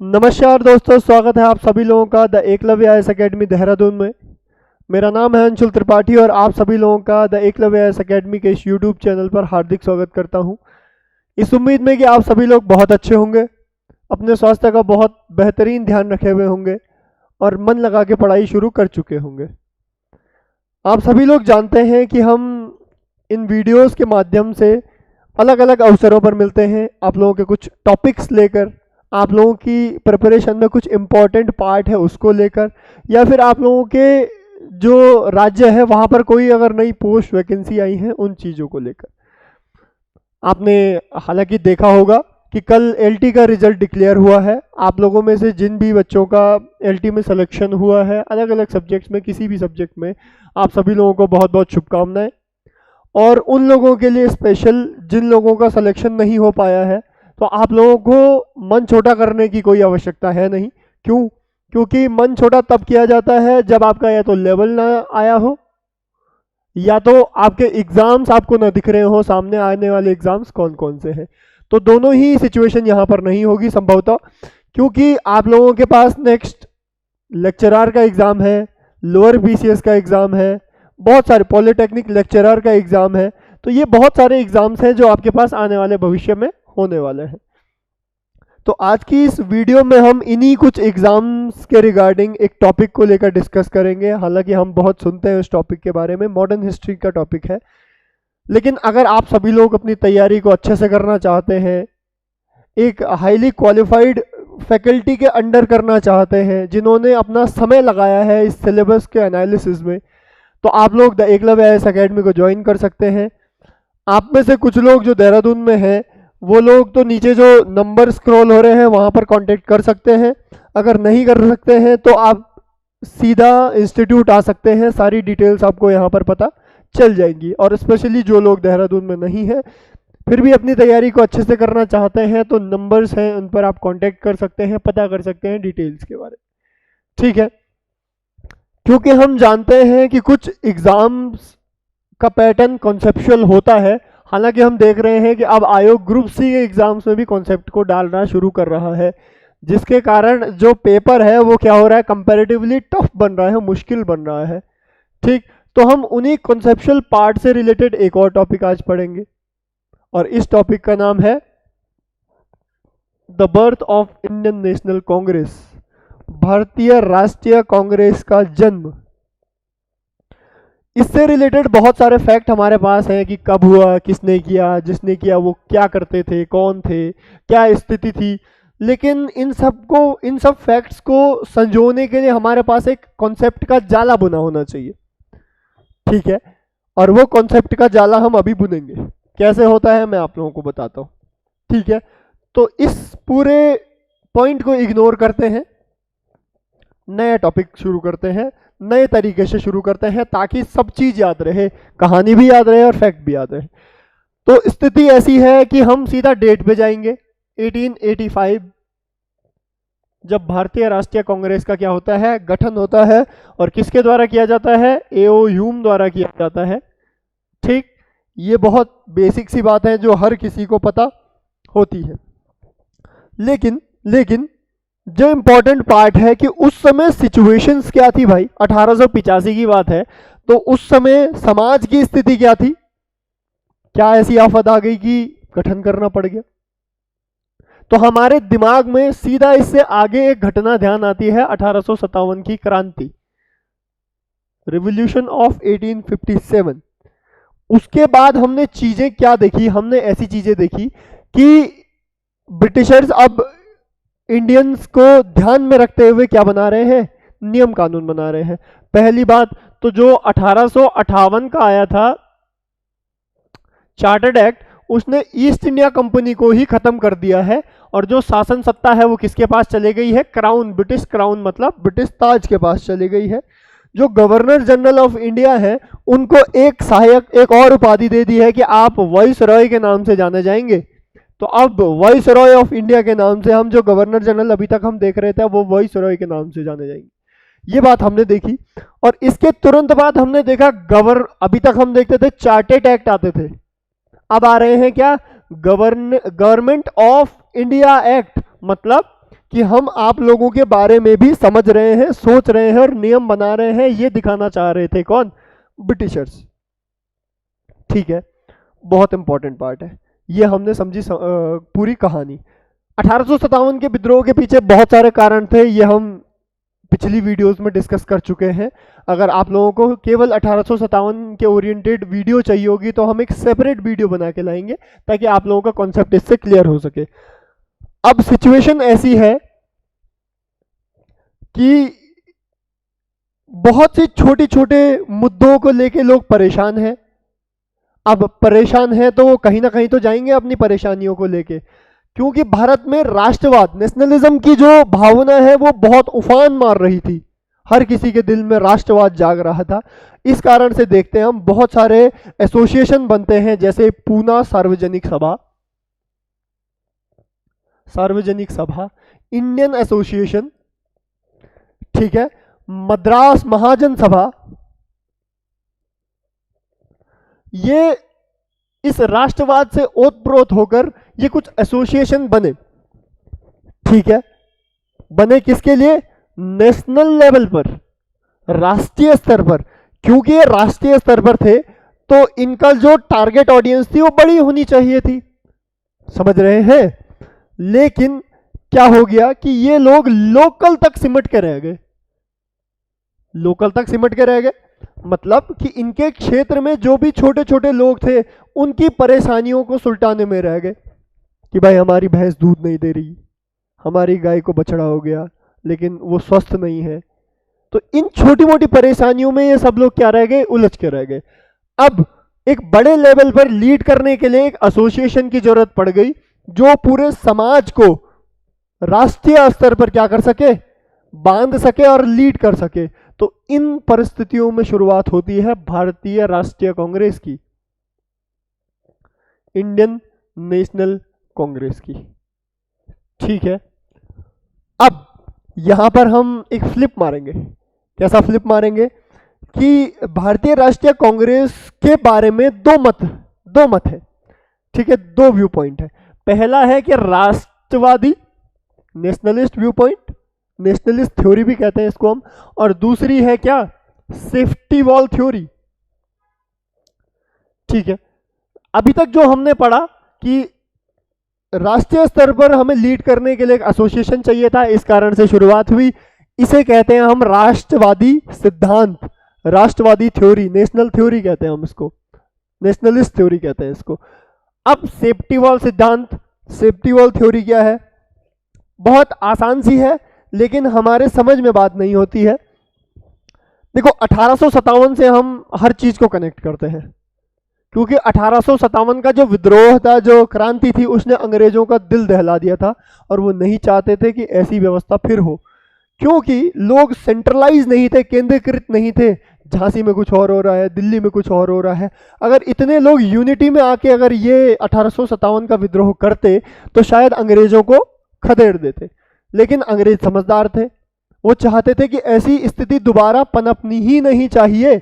नमस्कार दोस्तों, स्वागत है आप सभी लोगों का the Eklavya IAS academy Dehradun में। मेरा नाम है अंशुल त्रिपाठी और आप सभी लोगों का द एकलव्य आईएएस एकेडमी के इस यूट्यूब चैनल पर हार्दिक स्वागत करता हूं। इस उम्मीद में कि आप सभी लोग बहुत अच्छे होंगे, अपने स्वास्थ्य का बहुत बेहतरीन ध्यान रखे हुए होंगे और मन लगा के पढ़ाई शुरू कर चुके होंगे। आप सभी लोग जानते हैं कि हम इन वीडियोज़ के माध्यम से अलग अलग अवसरों पर मिलते हैं, आप लोगों के कुछ टॉपिक्स लेकर, आप लोगों की प्रिपरेशन में कुछ इम्पॉर्टेंट पार्ट है उसको लेकर, या फिर आप लोगों के जो राज्य है वहाँ पर कोई अगर नई पोस्ट वैकेंसी आई है उन चीज़ों को लेकर। आपने हालांकि देखा होगा कि कल एलटी का रिजल्ट डिक्लेयर हुआ है। आप लोगों में से जिन भी बच्चों का एलटी में सिलेक्शन हुआ है अलग अलग सब्जेक्ट्स में, किसी भी सब्जेक्ट में, आप सभी लोगों को बहुत बहुत शुभकामनाएं। और उन लोगों के लिए स्पेशल जिन लोगों का सिलेक्शन नहीं हो पाया है, तो आप लोगों को मन छोटा करने की कोई आवश्यकता है नहीं। क्यों? क्योंकि मन छोटा तब किया जाता है जब आपका या तो लेवल ना आया हो, या तो आपके एग्ज़ाम्स आपको ना दिख रहे हो, सामने आने वाले एग्ज़ाम्स कौन कौन से हैं। तो दोनों ही सिचुएशन यहाँ पर नहीं होगी संभवतः, क्योंकि आप लोगों के पास नेक्स्ट लेक्चरर का एग्ज़ाम है, लोअर बीसीएस का एग्ज़ाम है, बहुत सारे पॉलिटेक्निक लेक्चरर का एग्ज़ाम है। तो ये बहुत सारे एग्ज़ाम्स हैं जो आपके पास आने वाले भविष्य में होने वाले हैं। तो आज की इस वीडियो में हम इन्हीं कुछ एग्जाम्स के रिगार्डिंग एक टॉपिक को लेकर डिस्कस करेंगे। हालांकि हम बहुत सुनते हैं उस टॉपिक के बारे में, मॉडर्न हिस्ट्री का टॉपिक है, लेकिन अगर आप सभी लोग अपनी तैयारी को अच्छे से करना चाहते हैं, एक हाईली क्वालिफाइड फैकल्टी के अंडर करना चाहते हैं जिन्होंने अपना समय लगाया है इस सिलेबस के एनालिसिस में, तो आप लोग द एकलव्य आईएएस एकेडमी को ज्वाइन कर सकते हैं। आप में से कुछ लोग जो देहरादून में हैं वो लोग तो नीचे जो नंबर स्क्रॉल हो रहे हैं वहाँ पर कांटेक्ट कर सकते हैं। अगर नहीं कर सकते हैं तो आप सीधा इंस्टीट्यूट आ सकते हैं, सारी डिटेल्स आपको यहाँ पर पता चल जाएंगी। और स्पेशली जो लोग देहरादून में नहीं हैं फिर भी अपनी तैयारी को अच्छे से करना चाहते हैं, तो नंबर्स हैं उन पर आप कॉन्टेक्ट कर सकते हैं, पता कर सकते हैं डिटेल्स के बारे में। ठीक है, क्योंकि हम जानते हैं कि कुछ एग्ज़ाम्स का पैटर्न कॉन्सेप्चुअल होता है। हालांकि हम देख रहे हैं कि अब आयोग ग्रुप सी के एग्जाम्स में भी कॉन्सेप्ट को डालना शुरू कर रहा है, जिसके कारण जो पेपर है वो क्या हो रहा है, कंपैरेटिवली टफ बन रहा है, मुश्किल बन रहा है। ठीक, तो हम उन्हीं कॉन्सेप्चुअल पार्ट से रिलेटेड एक और टॉपिक आज पढ़ेंगे, और इस टॉपिक का नाम है the birth of Indian national Congress, भारतीय राष्ट्रीय कांग्रेस का जन्म। इससे रिलेटेड बहुत सारे फैक्ट हमारे पास हैं कि कब हुआ, किसने किया, जिसने किया वो क्या करते थे, कौन थे, क्या स्थिति थी। लेकिन इन सब फैक्ट्स को संजोने के लिए हमारे पास एक कॉन्सेप्ट का जाला बुना होना चाहिए। ठीक है, और वो कॉन्सेप्ट का जाला हम अभी बुनेंगे। कैसे होता है मैं आप लोगों को बताता हूँ। ठीक है, तो इस पूरे पॉइंट को इग्नोर करते हैं, नया टॉपिक शुरू करते हैं, नए तरीके से शुरू करते हैं, ताकि सब चीज़ याद रहे, कहानी भी याद रहे और फैक्ट भी याद रहे। तो स्थिति ऐसी है कि हम सीधा डेट पे जाएंगे, 1885, जब भारतीय राष्ट्रीय कांग्रेस का क्या होता है, गठन होता है। और किसके द्वारा किया जाता है? ए.ओ. ह्यूम द्वारा किया जाता है। ठीक, ये बहुत बेसिक सी बात है जो हर किसी को पता होती है। लेकिन जो इम्पोर्टेंट पार्ट है कि उस समय सिचुएशंस क्या थी भाई। 1885 की बात है, तो उस समय समाज की स्थिति क्या थी? क्या ऐसी आफत आ गई कि गठन करना पड़ गया? तो हमारे दिमाग में सीधा इससे आगे एक घटना ध्यान आती है, 1857 की क्रांति, रिवॉल्यूशन ऑफ 1857। उसके बाद हमने चीजें क्या देखी? हमने ऐसी चीजें देखी कि ब्रिटिशर्स अब इंडियंस को ध्यान में रखते हुए क्या बना रहे हैं? नियम कानून बना रहे हैं। पहली बात तो जो 1858 का आया था चार्टर्ड एक्ट, उसने ईस्ट इंडिया कंपनी को ही खत्म कर दिया है, और जो शासन सत्ता है वो किसके पास चले गई है? क्राउन, ब्रिटिश क्राउन मतलब ब्रिटिश ताज के पास चली गई है। जो गवर्नर जनरल ऑफ इंडिया है उनको एक सहायक, एक और उपाधि दे दी है कि आप वाइस रॉय के नाम से जाने जाएंगे। तो अब वाइस रॉय ऑफ इंडिया के नाम से हम जो गवर्नर जनरल अभी तक हम देख रहे थे वो वाइस रॉय के नाम से जाने जाएंगे। ये बात हमने देखी। और इसके तुरंत बाद हमने देखा अभी तक हम देखते थे चार्टर्ड एक्ट आते थे, अब आ रहे हैं क्या? गवर्नमेंट ऑफ इंडिया एक्ट, मतलब कि हम आप लोगों के बारे में भी समझ रहे हैं, सोच रहे हैं और नियम बना रहे हैं, ये दिखाना चाह रहे थे कौन? ब्रिटिशर्स। ठीक है, बहुत इंपॉर्टेंट पार्ट है ये, हमने समझी पूरी कहानी। 1857 के विद्रोह के पीछे बहुत सारे कारण थे, ये हम पिछली वीडियोस में डिस्कस कर चुके हैं। अगर आप लोगों को केवल 1857 के ओरिएंटेड वीडियो चाहिए होगी तो हम एक सेपरेट वीडियो बना के लाएंगे ताकि आप लोगों का कॉन्सेप्ट इससे क्लियर हो सके। अब सिचुएशन ऐसी है कि बहुत सी छोटे छोटे मुद्दों को लेके लोग परेशान हैं। अब परेशान हैं तो वो कहीं ना कहीं तो जाएंगे अपनी परेशानियों को लेके, क्योंकि भारत में राष्ट्रवाद, नेशनलिज्म की जो भावना है वो बहुत उफान मार रही थी, हर किसी के दिल में राष्ट्रवाद जाग रहा था। इस कारण से देखते हैं हम बहुत सारे एसोसिएशन बनते हैं, जैसे पूना सार्वजनिक सभा, इंडियन एसोसिएशन, ठीक है, मद्रास महाजन सभा, ये इस राष्ट्रवाद से ओतप्रोत होकर ये कुछ एसोसिएशन बने। ठीक है, बने किसके लिए? नेशनल लेवल पर, राष्ट्रीय स्तर पर। क्योंकि ये राष्ट्रीय स्तर पर थे तो इनका जो टारगेट ऑडियंस थी वो बड़ी होनी चाहिए थी, समझ रहे हैं। लेकिन क्या हो गया कि ये लोग लोकल तक सिमट के रह गए, लोकल तक सिमट के रह गए, मतलब कि इनके क्षेत्र में जो भी छोटे छोटे लोग थे उनकी परेशानियों को सुलटाने में रह गए कि भाई हमारी भैंस दूध नहीं दे रही, हमारी गाय को बछड़ा हो गया लेकिन वो स्वस्थ नहीं है। तो इन छोटी मोटी परेशानियों में ये सब लोग क्या रह गए? उलझ के रह गए। अब एक बड़े लेवल पर लीड करने के लिए एक एसोसिएशन की जरूरत पड़ गई जो पूरे समाज को राष्ट्रीय स्तर पर क्या कर सके? बांध सके और लीड कर सके। तो इन परिस्थितियों में शुरुआत होती है भारतीय राष्ट्रीय कांग्रेस की, इंडियन नेशनल कांग्रेस की। ठीक है, अब यहां पर हम एक फ्लिप मारेंगे। कैसा फ्लिप मारेंगे? कि भारतीय राष्ट्रीय कांग्रेस के बारे में दो मत है। ठीक है, दो व्यू पॉइंट है। पहला है कि राष्ट्रवादी, nationalist view point, nationalist theory भी कहते हैं इसको हम, और दूसरी है क्या? Safety wall theory. ठीक है, अभी तक जो हमने पढ़ा कि राष्ट्रीय स्तर पर हमें लीड करने के लिए एक एसोसिएशन चाहिए था, इस कारण से शुरुआत हुई। इसे कहते हैं हम राष्ट्रवादी सिद्धांत, राष्ट्रवादी थ्योरी, नेशनल थ्योरी कहते हैं हम इसको, नेशनलिस्ट थ्योरी कहते हैं इसको। अब सेफ्टी वॉल सिद्धांत, सेफ्टी वॉल थ्योरी क्या है? बहुत आसान सी है लेकिन हमारे समझ में बात नहीं होती है। देखो 1857 से हम हर चीज को कनेक्ट करते हैं, क्योंकि 1857 का जो विद्रोह था, जो क्रांति थी, उसने अंग्रेजों का दिल दहला दिया था और वो नहीं चाहते थे कि ऐसी व्यवस्था फिर हो, क्योंकि लोग सेंट्रलाइज नहीं थे, केंद्रीकृत नहीं थे। झांसी में कुछ और हो रहा है, दिल्ली में कुछ और हो रहा है। अगर इतने लोग यूनिटी में आके अगर ये 1857 का विद्रोह करते तो शायद अंग्रेजों को खदेड़ देते। लेकिन अंग्रेज समझदार थे, वो चाहते थे कि ऐसी स्थिति दोबारा पनपनी ही नहीं चाहिए।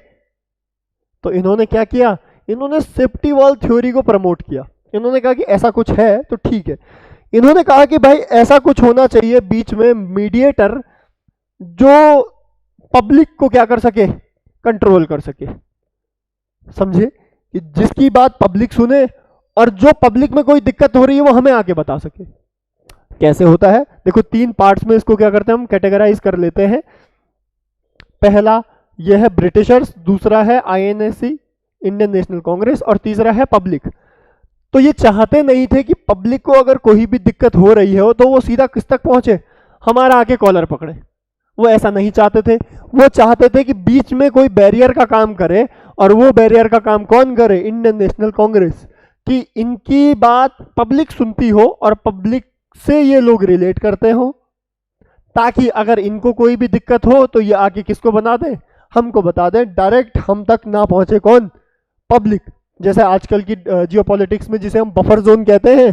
तो इन्होंने क्या किया? इन्होंने सेफ्टी वॉल थ्योरी को प्रमोट किया। इन्होंने कहा कि ऐसा कुछ है तो ठीक है। इन्होंने कहा कि भाई ऐसा कुछ होना चाहिए बीच में मीडिएटर, जो पब्लिक को क्या कर सके? कंट्रोल कर सके। समझे? कि जिसकी बात पब्लिक सुने और जो पब्लिक में कोई दिक्कत हो रही है वो हमें आके बता सके। कैसे होता है? देखो 3 पार्ट्स में इसको क्या करते हैं हम? कैटेगराइज कर लेते हैं। पहला यह है ब्रिटिशर्स, दूसरा है आईएनसी, इंडियन नेशनल कांग्रेस, और तीसरा है पब्लिक। तो ये चाहते नहीं थे कि पब्लिक को अगर कोई भी दिक्कत हो रही हो तो वो सीधा किस तक पहुंचे? हमारा आके कॉलर पकड़े। वो ऐसा नहीं चाहते थे। वो चाहते थे कि बीच में कोई बैरियर का काम करे, और वो बैरियर का काम कौन करे? Indian national Congress. कि इनकी बात पब्लिक सुनती हो और पब्लिक से ये लोग रिलेट करते हो, ताकि अगर इनको कोई भी दिक्कत हो तो ये आके किसको बता दें? हमको बता दें। डायरेक्ट हम तक ना पहुंचे कौन? पब्लिक। जैसे आजकल की जियोपॉलिटिक्स में जिसे हम बफर जोन कहते हैं,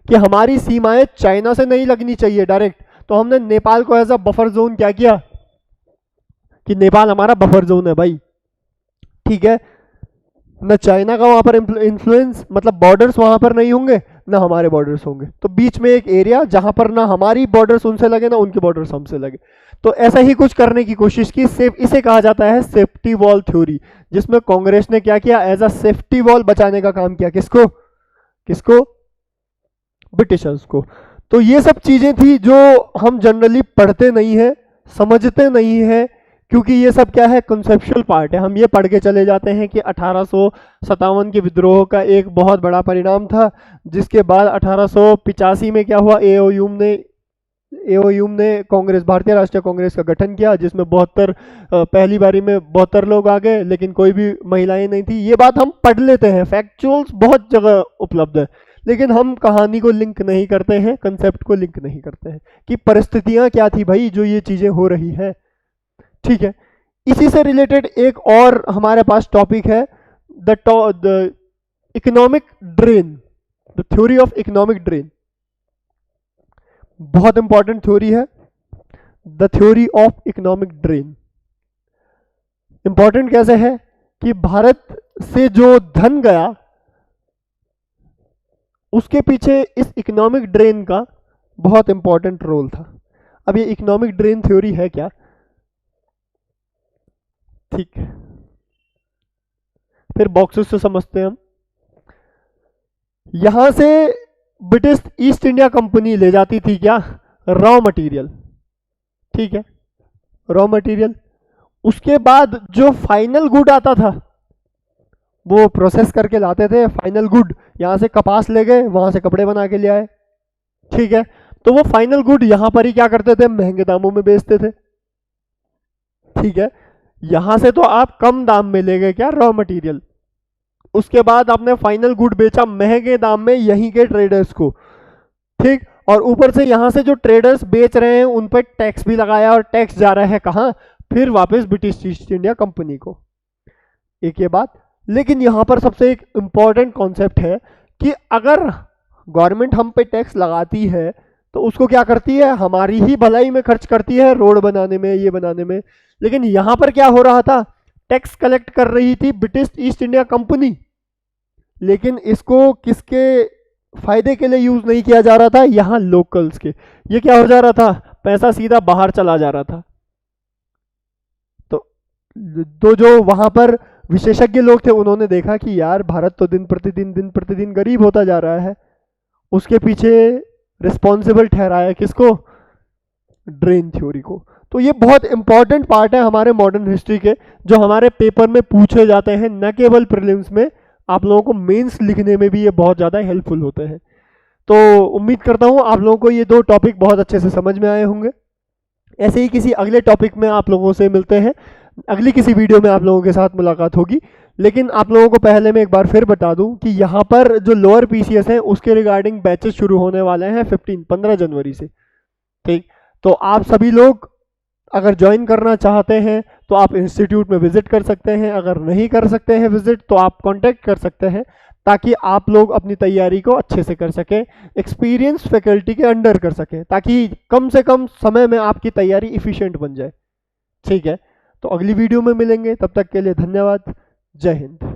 कि हमारी सीमाएं चाइना से नहीं लगनी चाहिए डायरेक्ट, तो हमने नेपाल को एज अ बफर जोन क्या किया? कि नेपाल हमारा बफर जोन है भाई। ठीक है, न चाइना का वहां पर इन्फ्लुएंस, मतलब बॉर्डर्स वहां पर नहीं होंगे, ना हमारे बॉर्डर्स होंगे। तो बीच में एक एरिया जहां पर ना हमारी बॉर्डर्स उनसे लगे ना उनके बॉर्डर्स हमसे लगे। तो ऐसा ही कुछ करने की कोशिश की। इसे कहा जाता है सेफ्टी वॉल थ्योरी, जिसमें कांग्रेस ने क्या किया, एज अ सेफ्टी वॉल बचाने का काम किया। किसको किसको ब्रिटिशर्स को। तो ये सब चीजें थी जो हम जनरली पढ़ते नहीं है, समझते नहीं है, क्योंकि ये सब क्या है, कंसेप्चुअल पार्ट है। हम ये पढ़ के चले जाते हैं कि 1857 के विद्रोह का एक बहुत बड़ा परिणाम था, जिसके बाद 1885 में क्या हुआ, एओयूम ने कांग्रेस, भारतीय राष्ट्रीय कांग्रेस का गठन किया, जिसमें 72 पहली बारी में 72 लोग आ गए, लेकिन कोई भी महिलाएं नहीं थी। ये बात हम पढ़ लेते हैं, फैक्चुअल्स बहुत जगह उपलब्ध है, लेकिन हम कहानी को लिंक नहीं करते हैं, कंसेप्ट को लिंक नहीं करते हैं कि परिस्थितियां क्या थी भाई जो ये चीजें हो रही है। ठीक है, इसी से रिलेटेड एक और हमारे पास टॉपिक है, the economic drain, the theory of economic drain. बहुत इंपॉर्टेंट थ्योरी है the theory of economic drain. Important कैसे है कि भारत से जो धन गया उसके पीछे इस इकोनॉमिक ड्रेन का बहुत इंपॉर्टेंट रोल था। अब ये इकोनॉमिक ड्रेन थ्योरी है क्या, ठीक, फिर बॉक्सेस से समझते हैं हम। यहां से ब्रिटिश ईस्ट इंडिया कंपनी ले जाती थी क्या, रॉ मटेरियल, ठीक है, रॉ मटेरियल। उसके बाद जो फाइनल गुड आता था वो प्रोसेस करके लाते थे फाइनल गुड। यहां से कपास ले गए, वहां से कपड़े बना के ले आए, ठीक है। तो वो फाइनल गुड यहां पर ही क्या करते थे, महंगे दामों में बेचते थे, ठीक है। यहां से तो आप कम दाम में ले गए क्या, रॉ मटेरियल। उसके बाद आपने फाइनल गुड बेचा महंगे दाम में यहीं के ट्रेडर्स को, ठीक। और ऊपर से यहां से जो ट्रेडर्स बेच रहे हैं उन पर टैक्स भी लगाया, और टैक्स जा रहा है कहां, फिर वापस ब्रिटिश ईस्ट इंडिया कंपनी को। एक ये बात। लेकिन यहां पर सबसे एक इंपॉर्टेंट कॉन्सेप्ट है कि अगर गवर्नमेंट हम पे टैक्स लगाती है तो उसको क्या करती है, हमारी ही भलाई में खर्च करती है, रोड बनाने में, ये बनाने में। लेकिन यहां पर क्या हो रहा था, टैक्स कलेक्ट कर रही थी ब्रिटिश ईस्ट इंडिया कंपनी, लेकिन इसको किसके फायदे के लिए यूज नहीं किया जा रहा था, यहां लोकल्स के। ये क्या हो जा रहा था, पैसा सीधा बाहर चला जा रहा था। तो जो वहां पर विशेषज्ञ लोग थे उन्होंने देखा कि यार भारत तो दिन प्रतिदिन गरीब होता जा रहा है, उसके पीछे रिस्पॉन्सिबल ठहराया किसको, ड्रेन थ्योरी को। तो ये बहुत इंपॉर्टेंट पार्ट है हमारे मॉडर्न हिस्ट्री के, जो हमारे पेपर में पूछे जाते हैं, न केवल प्रीलिम्स में, आप लोगों को मेंस लिखने में भी ये बहुत ज़्यादा हेल्पफुल होते हैं। तो उम्मीद करता हूँ आप लोगों को ये दो टॉपिक बहुत अच्छे से समझ में आए होंगे। ऐसे ही किसी अगले टॉपिक में आप लोगों से मिलते हैं, अगली किसी वीडियो में आप लोगों के साथ मुलाकात होगी। लेकिन आप लोगों को पहले मैं एक बार फिर बता दूं कि यहाँ पर जो लोअर पीसीएस है उसके रिगार्डिंग बैचेस शुरू होने वाले हैं 15 जनवरी से, ठीक। तो आप सभी लोग अगर ज्वाइन करना चाहते हैं तो आप इंस्टीट्यूट में विजिट कर सकते हैं, अगर नहीं कर सकते हैं विजिट तो आप कांटेक्ट कर सकते हैं, ताकि आप लोग अपनी तैयारी को अच्छे से कर सकें, एक्सपीरियंस फैकल्टी के अंडर कर सकें, ताकि कम से कम समय में आपकी तैयारी इफिशिएंट बन जाए, ठीक है। तो अगली वीडियो में मिलेंगे, तब तक के लिए धन्यवाद, जय हिंद।